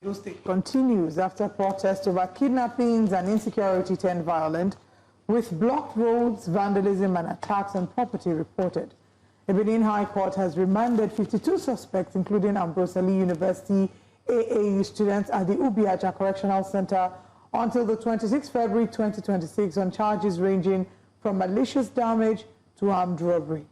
Edo State continues after protests over kidnappings and insecurity turned violent, with blocked roads, vandalism and attacks on property reported. The Benin High Court has remanded 52 suspects, including Ambrose Alli University AAU students at the Ubiaja Correctional Centre until the 26th February 2026 on charges ranging from malicious damage to armed robbery.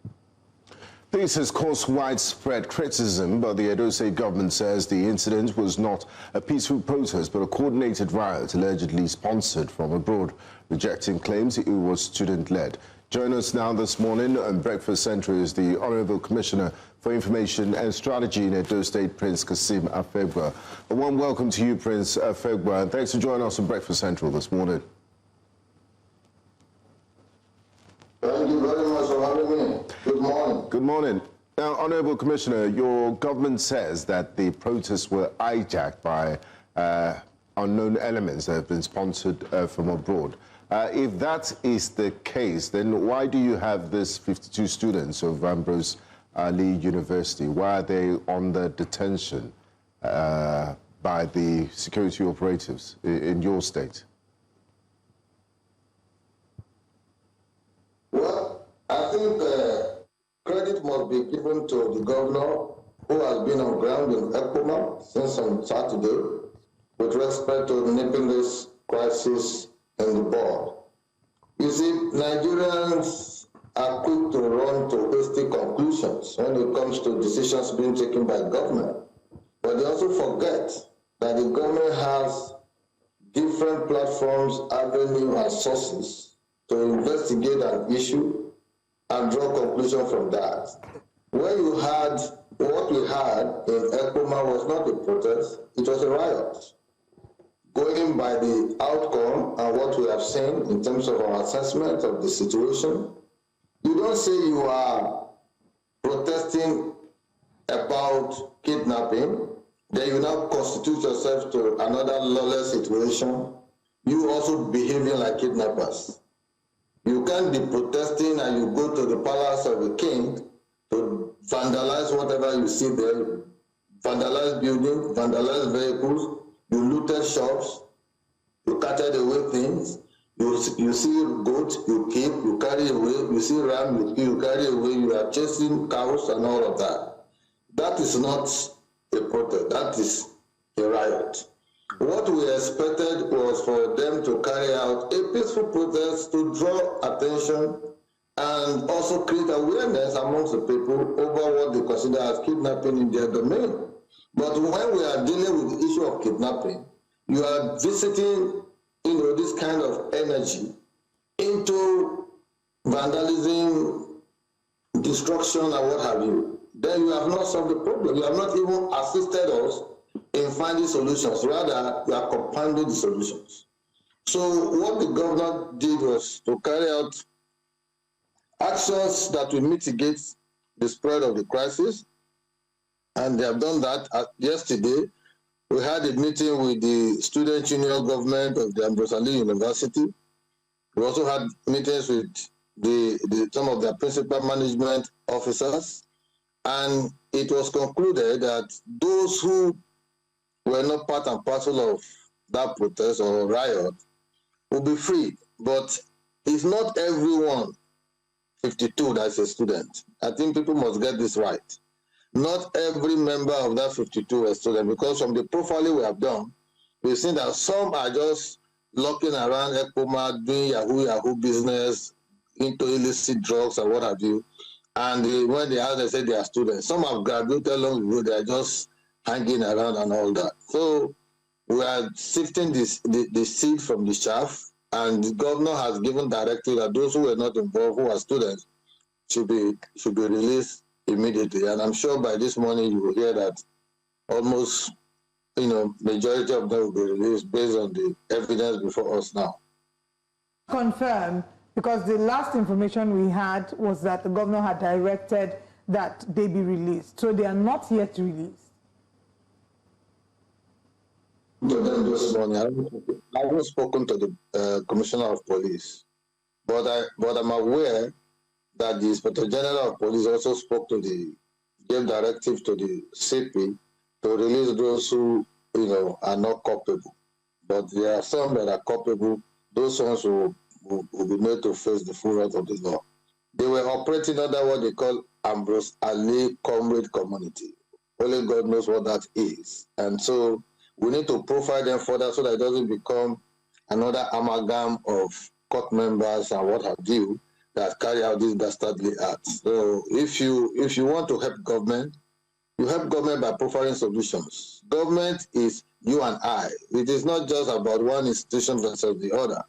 This has caused widespread criticism, but the Edo State Government says the incident was not a peaceful protest but a coordinated riot allegedly sponsored from abroad, rejecting claims it was student-led. Join us now this morning on Breakfast Central is the Honourable Commissioner for Information and Strategy in Edo State, Prince Kassim Afegbua. A warm welcome to you, Prince Afegbua, and thanks for joining us on Breakfast Central this morning. Thank you very much for having me. Good morning. Good morning. Now, Honourable Commissioner, your government says that the protests were hijacked by unknown elements that have been sponsored from abroad. If that is the case, then why do you have this 52 students of Ambrose Alli University? Why are they under detention by the security operatives in your state? Well, I think credit must be given to the governor who has been on ground in Ekpoma since on Saturday with respect to nipping this crisis in the bud. You see, Nigerians are quick to run to hasty conclusions when it comes to decisions being taken by government. But they also forget that the government has different platforms, avenues, and sources to investigate an issue and draw conclusion from that. When you had what we had in Ekpoma was not a protest, it was a riot. Going by the outcome and what we have seen in terms of our assessment of the situation, you don't say you are protesting about kidnapping, then you now constitute yourself to another lawless situation, you also behaving like kidnappers. You can't be protesting and you go to the palace of the king to vandalize whatever you see there, vandalize buildings, vandalize vehicles, you looted shops, you carted away things, you see goat, you keep, you carry away, you see ram, you carry away, you are chasing cows and all of that. That is not a protest, that is a riot. What we expected was for them to carry out a peaceful protest to draw attention and also create awareness amongst the people over what they consider as kidnapping in their domain. But when we are dealing with the issue of kidnapping, you are visiting, this kind of energy into vandalism, destruction, and what have you. Then you have not solved the problem. You have not even assisted us in finding solutions. Rather, you are compounding the solutions. So what the governor did was to carry out actions that will mitigate the spread of the crisis. And they have done that. Yesterday, we had a meeting with the student union government of the Ambrose Alli University. We also had meetings with some of their principal management officers. And it was concluded that those who were not part and parcel of that protest or riot will be freed. But it's not everyone 52 that's a student. I think people must get this right. Not every member of that 52 are students, because from the profiling we have done, we've seen that some are just looking around Ekpoma, doing Yahoo business, into illicit drugs and what have you. And when they ask, they say they are students. Some have graduated long ago, they are just hanging around and all that. So we are sifting the seed from the chaff, and the governor has given directive that those who were not involved, who are students, should be released immediately. And I'm sure by this morning you will hear that almost, majority of them will be released based on the evidence before us now. Confirm, because the last information we had was that the governor had directed that they be released. So they are not yet released. To them this morning, I haven't spoken to the Commissioner of Police, but I'm aware that the Inspector General of Police also spoke to gave directive to the CP to release those who are not culpable. But there are some that are culpable. Those ones will be made to face the full wrath of the law. They were operating under what they call Ambrose Alli Comrade Community. Only God knows what that is. And so we need to profile them further so that it doesn't become another amalgam of court members and what have you that carry out these dastardly acts. So if you want to help government, you help government by profiling solutions. Government is you and I. It is not just about one institution versus the other.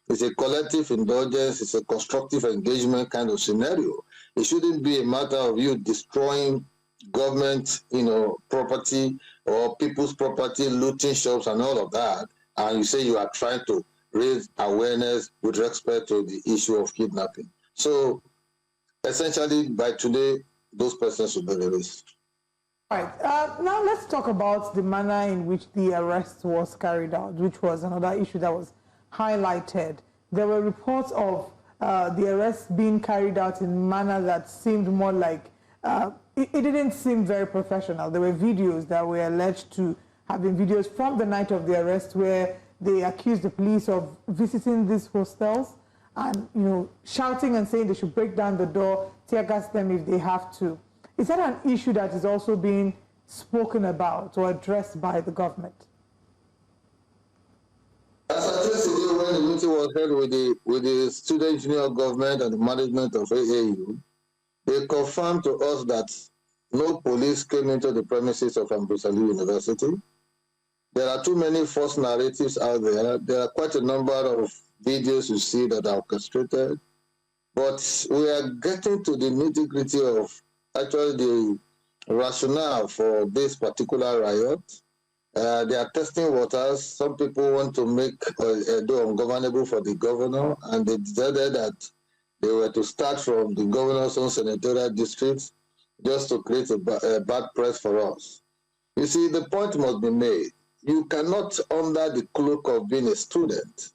It's a collective indulgence. It's a constructive engagement kind of scenario. It shouldn't be a matter of you destroying government, property or people's property, looting shops and all of that. And you say you are trying to raise awareness with respect to the issue of kidnapping. So essentially by today, those persons will be released. Right. Now let's talk about the manner in which the arrest was carried out, which was another issue that was highlighted. There were reports of the arrest being carried out in a manner that seemed more like, it didn't seem very professional. There were videos that were alleged to have been videos from the night of the arrest where they accused the police of visiting these hostels and, shouting and saying they should break down the door, tear gas them if they have to. Is that an issue that is also being spoken about or addressed by the government? As I yesterday, when the meeting was held with the student union government and the management of AAU, they confirmed to us that no police came into the premises of Ambrose Alli University. There are too many false narratives out there. There are quite a number of videos you see that are orchestrated. But we are getting to the nitty-gritty of actually the rationale for this particular riot. They are testing waters. Some people want to make Edo ungovernable for the governor, and they decided that they were to start from the governor's own senatorial district just to create a bad press for us. You see, the point must be made. You cannot, under the cloak of being a student,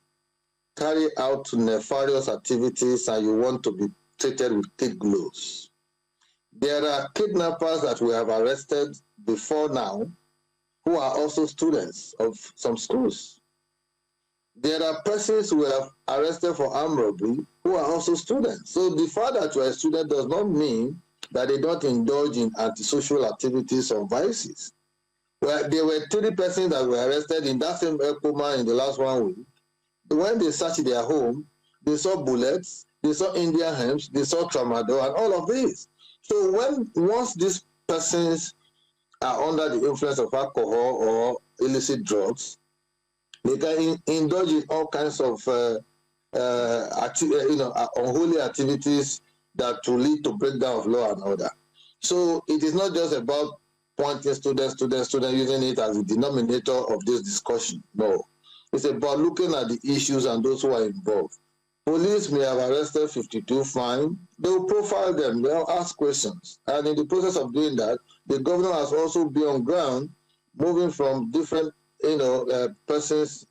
carry out nefarious activities and you want to be treated with thick gloves. There are kidnappers that we have arrested before now who are also students of some schools. There are persons who have arrested for armed robbery who are also students. So the fact that you are a student does not mean that they don't indulge in antisocial activities or vices. Well, there were 3 persons that were arrested in that same Ekpoma in the last 1 week. When they searched their home, they saw bullets, they saw Indian hemps, they saw tramadol, and all of this. So once these persons are under the influence of alcohol or illicit drugs, they can indulge in all kinds of unholy activities that will lead to breakdown of law and order. So it is not just about pointing students, using it as the denominator of this discussion. No. It's about looking at the issues and those who are involved. Police may have arrested 52, fine. They will profile them, they'll ask questions. And in the process of doing that, the governor has also been on ground, moving from different persons,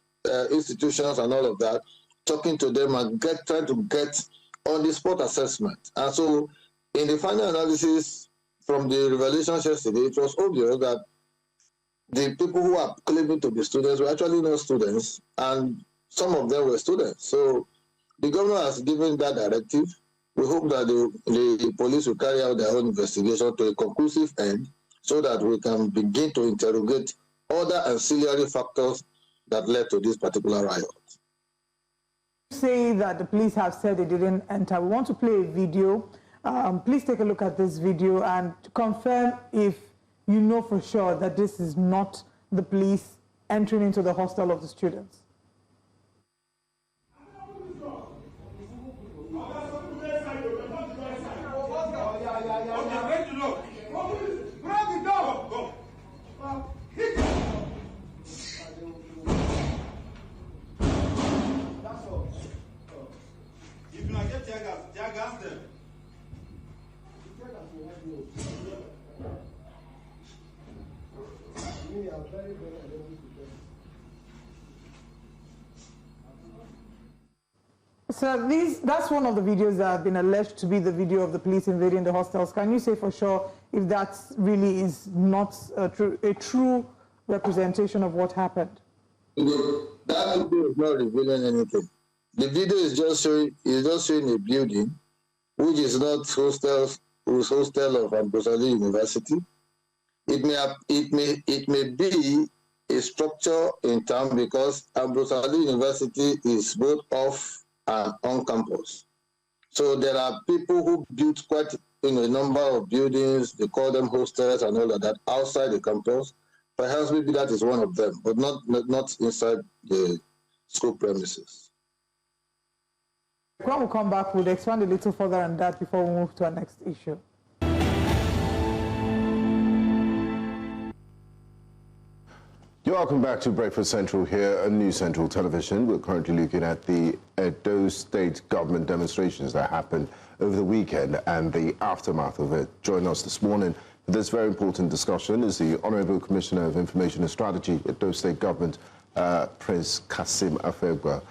institutions and all of that, talking to them and trying to get on-the-spot assessment. And so in the final analysis from the revelations yesterday, it was obvious that the people who are claiming to be students were actually not students, and some of them were students. So the governor has given that directive. We hope that the police will carry out their own investigation to a conclusive end so that we can begin to interrogate other ancillary factors that led to this particular riot. You say that the police have said they didn't enter. We want to play a video. Please take a look at this video and confirm if you know for sure that this is not the police entering into the hostel of the students. So that's one of the videos that have been alleged to be the video of the police invading the hostels. Can you say for sure if that really is not a true representation of what happened? That video is not revealing anything. The video is just showing a building which is not hostel of Ambrose Alli University. It may be a structure in town because Ambrose Alli University is both off and on campus. So there are people who built quite a number of buildings, they call them hostels and all of that, outside the campus. Perhaps maybe that is one of them, but not inside the school premises. When we come back, we'll expand a little further on that before we move to our next issue. You're welcome back to Breakfast Central here on News Central Television. We're currently looking at the Edo State Government demonstrations that happened over the weekend and the aftermath of it. Joining us this morning for this very important discussion is the Honorable Commissioner of Information and Strategy at Edo State Government, Prince Kassim Afegbua.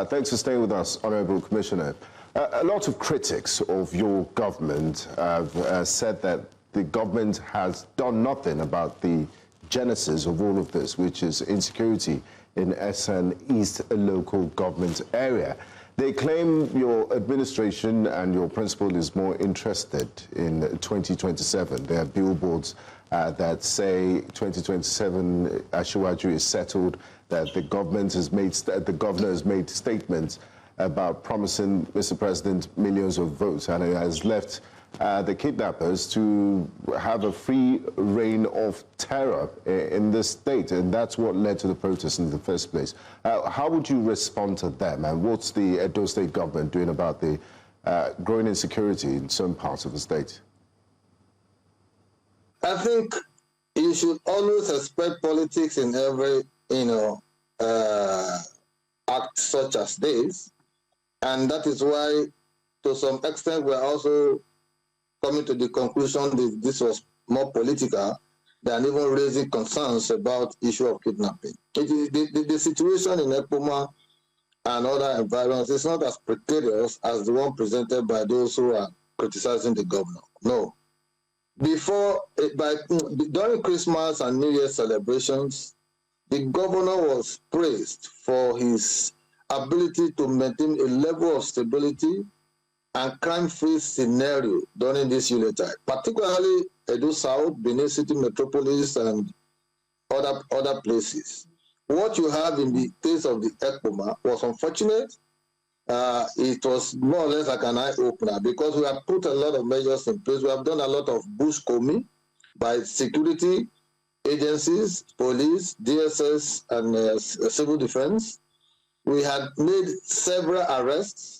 Thanks for staying with us, Honorable Commissioner. A lot of critics of your government have said that the government has done nothing about the genesis of all of this, which is insecurity in SN East local government area. They claim your administration and your principal is more interested in 2027. There are billboards that say 2027 Ashiwaju is settled, that the government has made, the governor has made statements about promising Mr. President millions of votes, and it has left the kidnappers to have a free reign of terror in this state, and that's what led to the protests in the first place. How would you respond to them, and what's the Edo State government doing about the growing insecurity in some parts of the state? I think you should always expect politics in every, act such as this, and that is why, to some extent, we're also coming to the conclusion that this was more political than even raising concerns about issue of kidnapping. The situation in Ekpoma and other environments is not as precarious as the one presented by those who are criticizing the governor. No. During Christmas and New Year celebrations, the governor was praised for his ability to maintain a level of stability and crime-free scenario during this Yuletide, particularly Edo South, Benin City Metropolis, and other places. What you have in the case of the Ekpoma was unfortunate. It was more or less like an eye-opener because we have put a lot of measures in place. We have done a lot of bush combing by security agencies, police, DSS, and civil defense. We had made several arrests,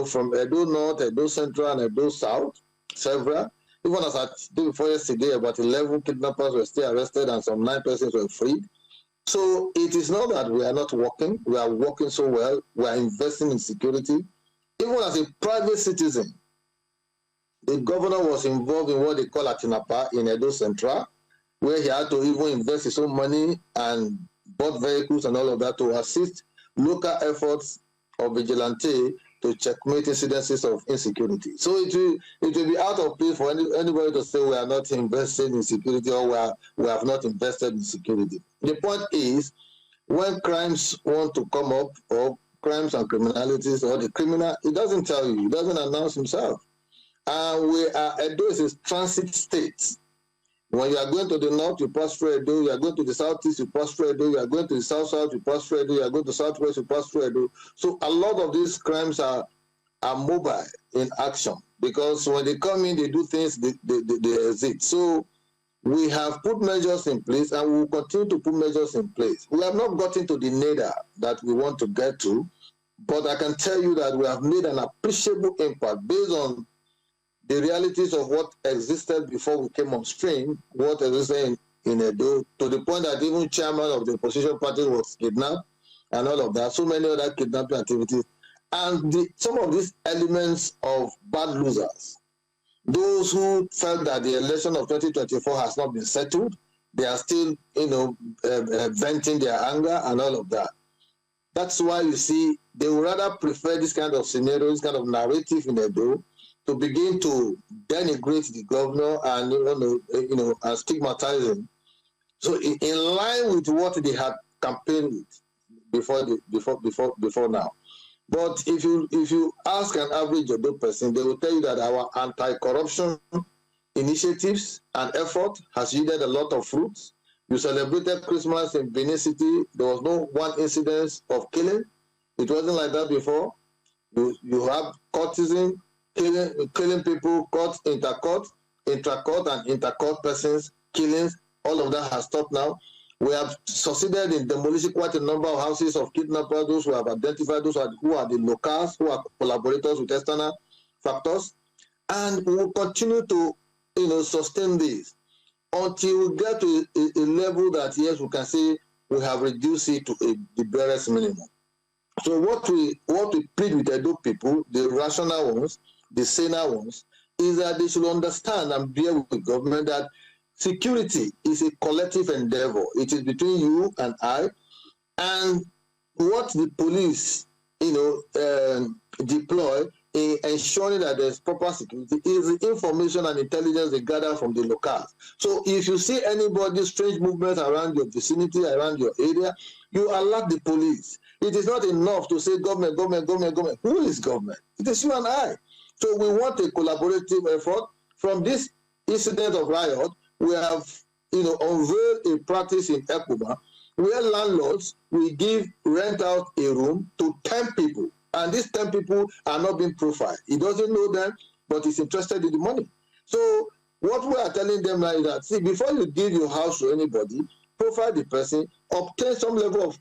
from Edo North, Edo Central, and Edo South, several. Even as I did before yesterday, about 11 kidnappers were still arrested and some 9 persons were freed. So it is not that we are not working. We are working so well. We are investing in security. Even as a private citizen, the governor was involved in what they call a kidnapper in Edo Central, where he had to even invest his own money and bought vehicles and all of that to assist local efforts of vigilante to checkmate incidences of insecurity. So it will be out of place for anybody to say we are not invested in security or we have not invested in security. The point is, when crimes want to come up, or crimes and criminalities, or the criminal, he doesn't tell you, he doesn't announce himself. And Edo is a transit state. When you are going to the north, you pass through Edo. You are going to the southeast, you pass through Edo. You are going to the south-south, you pass through Edo. You are going to southwest, you pass through Edo. So a lot of these crimes are mobile in action because when they come in, they do things, they exit. So we have put measures in place and we will continue to put measures in place. We have not gotten to the nadir that we want to get to, but I can tell you that we have made an appreciable impact based on the realities of what existed before we came on stream, what existed in Edo, to the point that even chairman of the opposition party was kidnapped and all of that, so many other kidnapping activities. And some of these elements of bad losers, those who felt that the election of 2024 has not been settled, they are still, venting their anger and all of that. That's why you see they would rather prefer this kind of scenario, this kind of narrative in Edo, to begin to denigrate the governor and and stigmatize him, So in line with what they had campaigned with before now. But if you ask an average Edo person, they will tell you that our anti-corruption initiatives and effort has yielded a lot of fruits. You celebrated Christmas in Benin City. There was no one incident of killing. It wasn't like that before. You have courtesan, killing people, court, intra-court and inter-court persons, killings. All of that has stopped now. We have succeeded in demolishing quite a number of houses of kidnappers, those who have identified those who are the locals, who are collaborators with external factors. And we will continue to sustain this until we get to a level that, yes, we can say we have reduced it to the barest minimum. So what we plead with Edo people, the rational ones, the saner ones, is that they should understand and bear with the government that security is a collective endeavor. It is between you and I, and what the police, deploy in ensuring that there's proper security is the information and intelligence they gather from the locals. So if you see anybody strange movements around your vicinity, around your area, you alert the police. It is not enough to say government. Who is government? It is you and I. So we want a collaborative effort. From this incident of riot, we have unveiled a practice in Ekpoma where landlords will rent out a room to 10 people. And these 10 people are not being profiled. He doesn't know them, but he's interested in the money. So what we are telling them now is that, see, before you give your house to anybody, profile the person, obtain some level of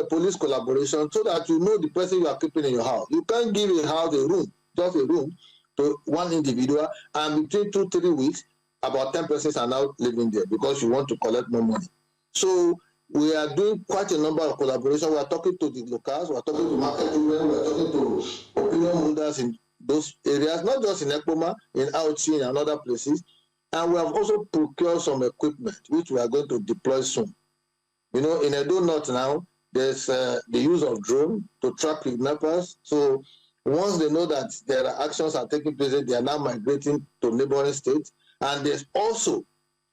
police collaboration so that you know the person you are keeping in your house. You can't give a house a room, just a room, to one individual, and between 2-3 weeks, about 10 persons are now living there because you want to collect more money. So we are doing quite a number of collaboration. We are talking to the locals, we are talking to market women, we are talking to opinion holders in those areas, not just in Ekpoma, in Auchi and other places. And we have also procured some equipment, which we are going to deploy soon. In Edo North now, there's the use of drone to track kidnappers. So once they know that there are actions are taking place, they are now migrating to neighboring states. And there's also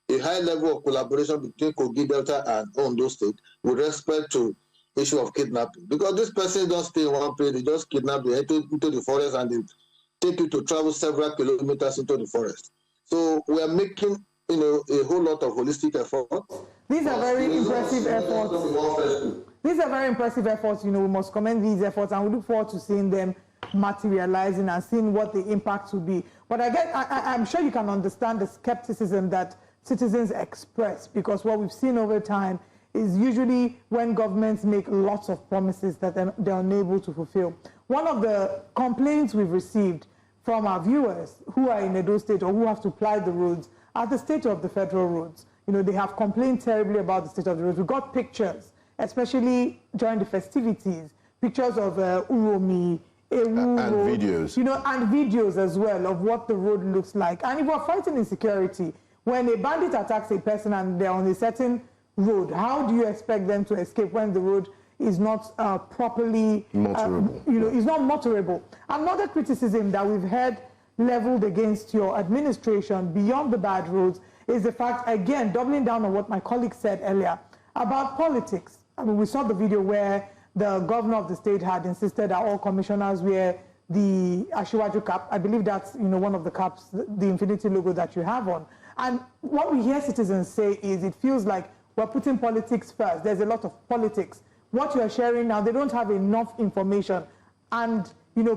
a high level of collaboration between Kogi Delta and Ondo State with respect to issue of kidnapping. Because this person don't stay in one place, they just kidnap you into the forest and they take you to travel several kilometers into the forest. So we are making, a whole lot of holistic efforts. These are very impressive efforts. These are very impressive efforts. We must commend these efforts, and we look forward to seeing them materializing and seeing what the impact will be. But I'm sure you can understand the skepticism that citizens express, because what we've seen over time is usually when governments make lots of promises that they're unable to fulfill. One of the complaints we've received from our viewers who are in Edo State or who have to ply the roads are the state of the federal roads. They have complained terribly about the state of the roads. We got pictures, especially during the festivities, pictures of Uromi, and videos. And videos as well of what the road looks like. And if we're fighting insecurity, when a bandit attacks a person and they're on a certain road, how do you expect them to escape when the road is not properly motorable? Is not motorable. Another criticism that we've heard leveled against your administration beyond the bad roads is the fact, again, doubling down on what my colleague said earlier about politics. I mean, we saw the video where the governor of the state had insisted that all commissioners wear the Ashiwaju cap. I believe that's, one of the caps, the infinity logo that you have on. And what we hear citizens say is it feels like we're putting politics first. There's a lot of politics. What you are sharing now, they don't have enough information and,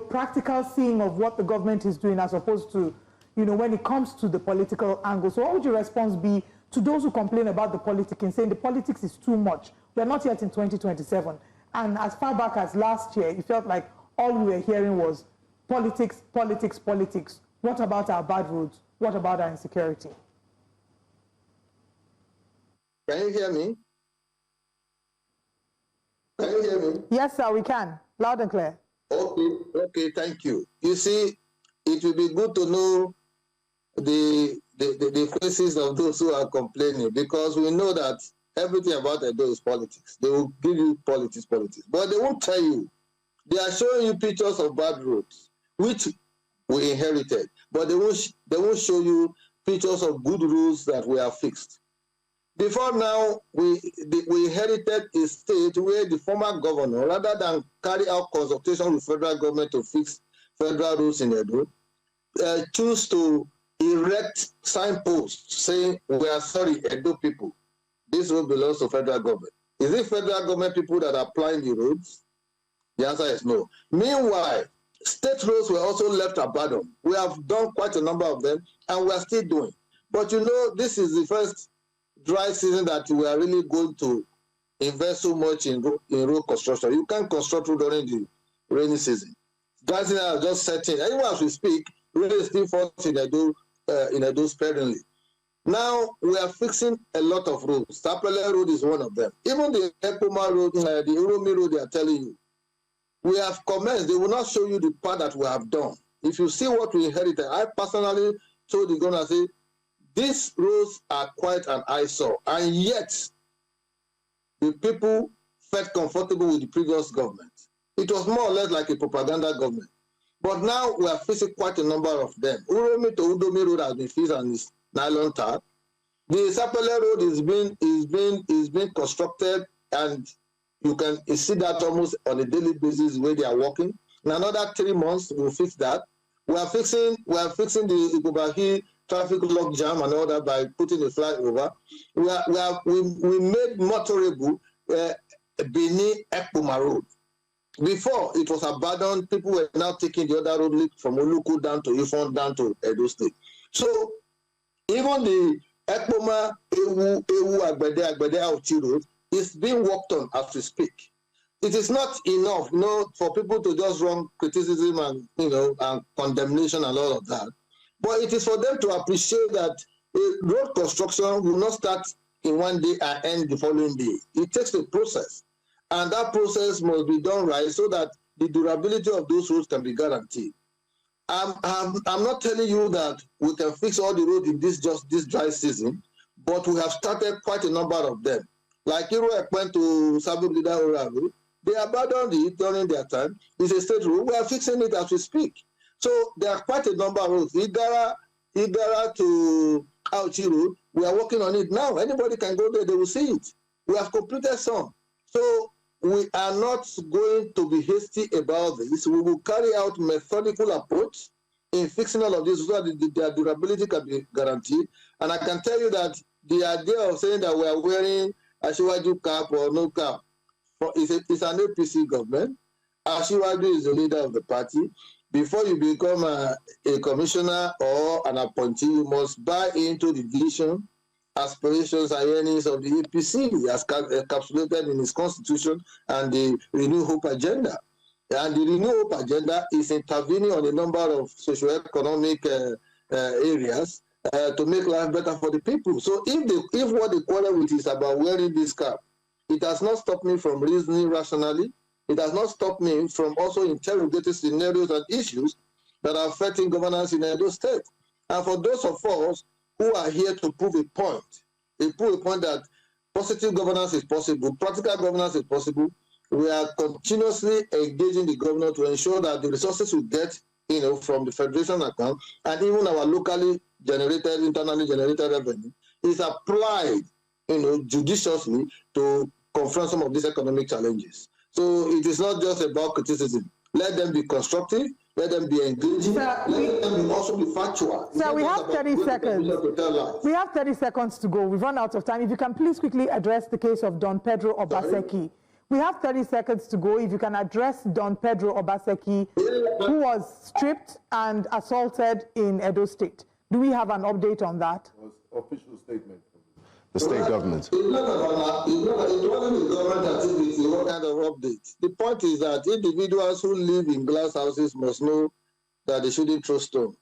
practical seeing of what the government is doing as opposed to, when it comes to the political angle. So what would your response be to those who complain about the politics and saying the politics is too much? We're not yet in 2027. And as far back as last year, it felt like all we were hearing was politics, politics, politics. What about our bad roads? What about our insecurity? Can you hear me? Can you hear me? Yes, sir, we can. Loud and clear. Okay, thank you. You see, it will be good to know the faces of those who are complaining, because we know that everything about Edo is politics. They will give you politics, but they won't tell you. They are showing you pictures of bad roads, which we inherited, but they won't show you pictures of good roads that we have fixed. Before now, we inherited a state where the former governor, rather than carry out consultation with federal government to fix federal rules in Edo, choose to erect signposts saying, we are sorry, Edo people, this road belongs to federal government. Is it federal government people that are applying the roads? The answer is no. Meanwhile, state roads were also left abandoned. We have done quite a number of them, and we are still doing. But you know, this is the first dry season that we are really going to invest so much in road construction. You can't construct road during the rainy season. Dry season has just set in. Even as we speak, rain still falls in Edo sparingly. Now we are fixing a lot of roads. Sapele Road is one of them. Even the Ekpoma Road, the Uromi Road, they are telling you. We have commenced. They will not show you the part that we have done. If you see what we inherited, I personally told the governor, say, these roads are quite an eyesore. And yet, the people felt comfortable with the previous government. It was more or less like a propaganda government. But now we are facing quite a number of them. Uromi to Udomi Road has been fixed and is nylon tar. The Sapele Road is being constructed, and you can see that almost on a daily basis where they are working. In another 3 months, we'll fix that. We are fixing the Ubiaja traffic log jam and all that by putting a flag over. We made motorable Benin Ekpoma Road. Before it was abandoned, people were now taking the other road from Oluku down to Ifon down to Edo State. So even the Ekpoma Ewu Agbede Auchi Road is being worked on as we speak. It is not enough, for people to just run criticism and and condemnation and all of that. But it is for them to appreciate that road construction will not start in one day and end the following day. It takes a process, and that process must be done right so that the durability of those roads can be guaranteed. I'm not telling you that we can fix all the roads in this dry season, but we have started quite a number of them. Like Iro went to Sabu Leader Orago, they abandoned it during their time. It's a state road. We are fixing it as we speak. So there are quite a number of roads. Igara to Auchi Road, we are working on it now. Anybody can go there, they will see it. We have completed some. So we are not going to be hasty about this. We will carry out methodical approach in fixing all of this so that their durability can be guaranteed. And I can tell you that the idea of saying that we are wearing Asiwaju cap or no cap, it's an APC government. Asiwaju is the leader of the party. Before you become a commissioner or an appointee, you must buy into the vision, aspirations, and yearnings of the APC as encapsulated in its constitution and the Renew Hope agenda. And the Renew Hope agenda is intervening on a number of socio-economic areas to make life better for the people. So if what they quarrel with is about wearing this cap, it has not stopped me from reasoning rationally. It has not stopped me from also interrogating scenarios and issues that are affecting governance in Edo State. And for those of us who are here to prove a point that positive governance is possible, practical governance is possible, we are continuously engaging the governor to ensure that the resources we get from the federation account and even our locally generated, internally generated revenue is applied judiciously to confront some of these economic challenges. So it is not just about criticism. Let them be constructive. Let them be engaging. Let them also be factual. Sir, we have 30 seconds. We have 30 seconds to go. We've run out of time. If you can please quickly address the case of Don Pedro Obaseki. We have 30 seconds to go. If you can address Don Pedro Obaseki, who was stripped and assaulted in Edo State. Do we have an update on that? It was official statement. The state government. It wasn't the government activity, what kind of update? The point is that individuals who live in glass houses must know that they shouldn't throw stones.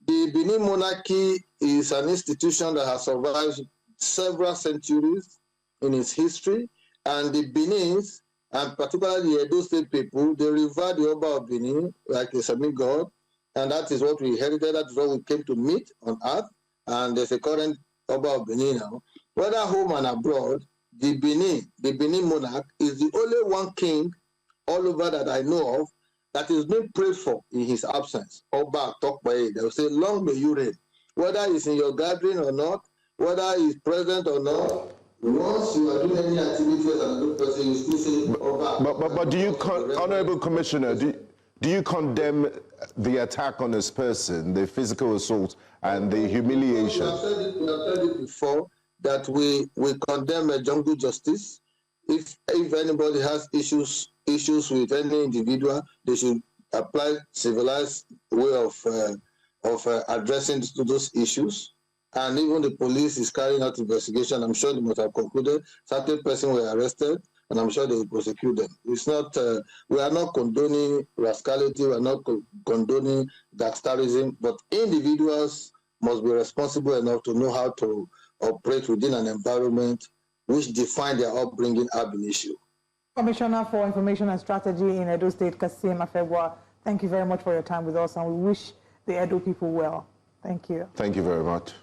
The Benin monarchy is an institution that has survived several centuries in its history, and the Benins, and particularly the Edo State people, they revere the Oba of Benin like a semi-god, and that is what we inherited, that is what we came to meet on earth, and there's a current Oba of Benin now. Whether home and abroad, the Benin monarch is the only one king all over that I know of that is being prayed for in his absence. Oba Tokpae, they will say, long may you reign. Whether it's in your gathering or not, whether he's present or not. Once you are doing any activity as a good person, you still say, but do you, Honorable Commissioner, do you condemn the attack on this person, the physical assault and the humiliation? We have said it before that we condemn a jungle justice. If anybody has issues with any individual, they should apply civilized way of addressing those issues. And even the police is carrying out investigation. I'm sure they must have concluded certain persons were arrested, and I'm sure they will prosecute them. It's not, we are not condoning rascality, we are not condoning gangsterism, but individuals must be responsible enough to know how to operate within an environment which define their upbringing ab initio. Commissioner for Information and Strategy in Edo State, Kassim Afegbua, thank you very much for your time with us, and we wish the Edo people well. Thank you. Thank you very much.